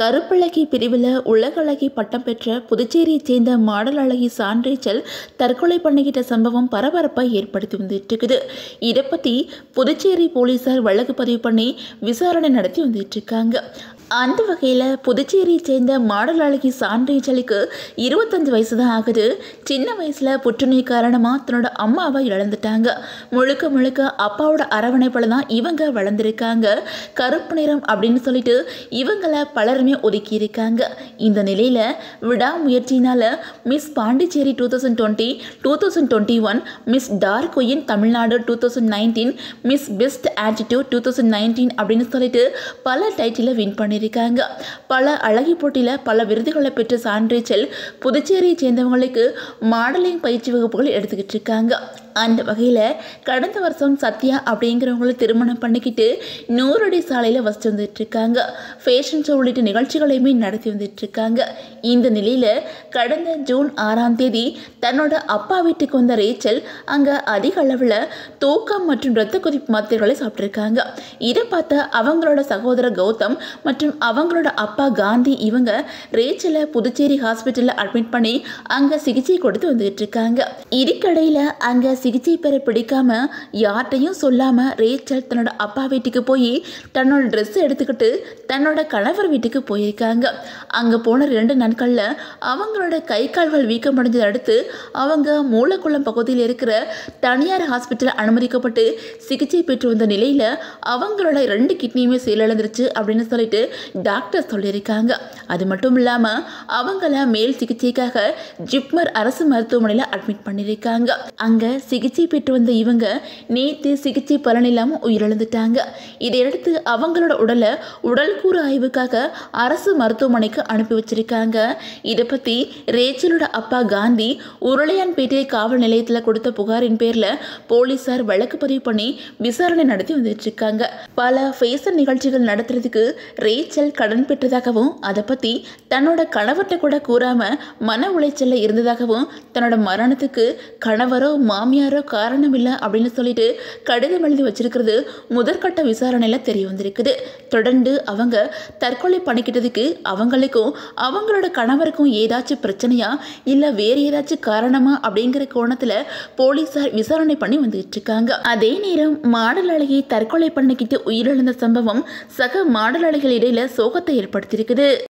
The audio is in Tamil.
கருப்பழகி பிரிவில் உலகளகி பட்டம் பெற்ற புதுச்சேரியைச் சேர்ந்த மாடல் அழகி சான்றேச்சல் தற்கொலை பண்ணிக்கிட்ட சம்பவம் பரபரப்பை ஏற்படுத்தி வந்துட்டு இருக்குது. இதை பற்றி புதுச்சேரி போலீசார் வழக்கு பதிவு பண்ணி விசாரணை நடத்தி வந்துட்டு இருக்காங்க. அந்த வகையில் புதுச்சேரியை சேர்ந்த மாடல் அழகி சான்றேச்சலுக்கு 25 வயசு தான் ஆகுது. சின்ன வயசில் புற்றுநோய் காரணமாக தன்னோட அம்மாவை இழந்துட்டாங்க. முழுக்க முழுக்க அப்பாவோட அரவணைப்பில் தான் இவங்க வளர்ந்துருக்காங்க. கருப்பு நிறம் அப்படின்னு சொல்லிட்டு இவங்களை பலருமே ஒதுக்கி இருக்காங்க. இந்த நிலையில் விடாமுயற்சியினால் miss Pondicherry 2020, 2021, miss dark queen Tamil Nadu 2019, miss best attitude 2019 அப்படின்னு சொல்லிட்டு பல டைட்டிலை வின் பண்ணியிருக்காங்க. பல அழகி போட்டியில் பல விருதுகளை பெற்ற சான்றேச்சல் புதுச்சேரியை சேர்ந்தவங்களுக்கு மாடலிங் பயிற்சி வகுப்புகள் எடுத்துக்கிட்டு இருக்காங்க. அந்த வகையில் கடந்த வருஷம் சத்யா அப்படிங்கிறவங்களை திருமணம் பண்ணிக்கிட்டு 100 அடி சாலையில் வசித்து வந்துட்டு இருக்காங்க. ஃபேஷன் ஷோ உள்ளிட்ட நிகழ்ச்சிகளையுமே நடத்தி வந்துட்டு இருக்காங்க. இந்த நிலையில் கடந்த ஜூன் 6ஆம் தேதி தன்னோட அப்பா வீட்டுக்கு வந்த ரேச்சல் அங்கே அதிக அளவில் தூக்கம் மற்றும் இரத்த கொதிப்பு மாத்திரைகளை சாப்பிட்ருக்காங்க. இதை பார்த்த அவங்களோட சகோதரர் கௌதம் மற்றும் அவங்களோட அப்பா காந்தி இவங்க ரேச்சலை புதுச்சேரி ஹாஸ்பிட்டலில் அட்மிட் பண்ணி அங்கே சிகிச்சை கொடுத்து வந்துட்டு இருக்காங்க. இதுக்கடையில் அங்கே சிகிச்சை பெற பிடிக்காம யார்கிட்டையும் சொல்லாமல் ரேச்சல் தன்னோட அப்பா வீட்டுக்கு போய் தன்னோட ட்ரெஸ் எடுத்துக்கிட்டு தன்னோட கணவர் வீட்டுக்கு போயிருக்காங்க. அங்கே போன 2 நாட்களில் அவங்களோட கை கால்கள் வீக்கமடைஞ்சதை அடுத்து அவங்க மூலக்குளம் பகுதியில் இருக்கிற தனியார் ஹாஸ்பிட்டலில் அனுமதிக்கப்பட்டு சிகிச்சை பெற்று வந்த நிலையில் அவங்களோட 2 கிட்னியுமே செயலிழந்துருச்சு அப்படின்னு சொல்லிட்டு டாக்டர் சொல்லியிருக்காங்க. அது மட்டும் இல்லாமல் அவங்கள மேல் சிகிச்சைக்காக ஜிப்மர் அரசு மருத்துவமனையில் அட்மிட் பண்ணியிருக்காங்க. அங்கே சிகிச்சை பெற்று வந்த இவங்க நேற்று சிகிச்சை பலனில்லாமல் உயிரிழந்துட்டாங்க. இதையடுத்து அவங்களோட உடல் கூறு ஆய்வுக்காக அரசு மருத்துவமனைக்கு அனுப்பி வச்சிருக்காங்க. இதை பற்றி ரேச்சலோட அப்பா காந்தி உருளையான்பேட்டை காவல் நிலையத்தில் கொடுத்த புகாரின் பேரில் போலீசார் வழக்கு பதிவு பண்ணி விசாரணை நடத்தி வந்துட்டு இருக்காங்க. பல ஃபேஷன் நிகழ்ச்சிகள் நடத்துறதுக்கு ரேச்சல் கடன் பெற்றதாகவும் அதை பற்றி தன்னோட கணவர்கிட்ட கூட கூறாமல் மன உளைச்சலில் இருந்ததாகவும் தன்னோட மரணத்துக்கு கணவரோ மாமியாரோ காரணம் இல்லை அப்படின்னு சொல்லிட்டு கடிதம் எழுதி வச்சிருக்கிறது முதற்கட்ட விசாரணையில் தெரிய வந்திருக்குது. தொடர்ந்து அவங்க தற்கொலை பண்ணிக்கிட்டதுக்கு அவங்களுக்கும் அவங்களோட கணவருக்கும் ஏதாச்சும் பிரச்சனையா இல்லை வேறு ஏதாச்சும் காரணமா அப்படிங்கிற கோணத்தில் போலீசார் விசாரணை பண்ணி வந்துட்டு இருக்காங்க. அதே நேரம் மாடல் அழகி தற்கொலை பண்ணிக்கிட்டு உயிரிழந்த சம்பவம் சக மாடல் அழகிகள் இடையில சோகத்தை ஏற்படுத்தியிருக்குது.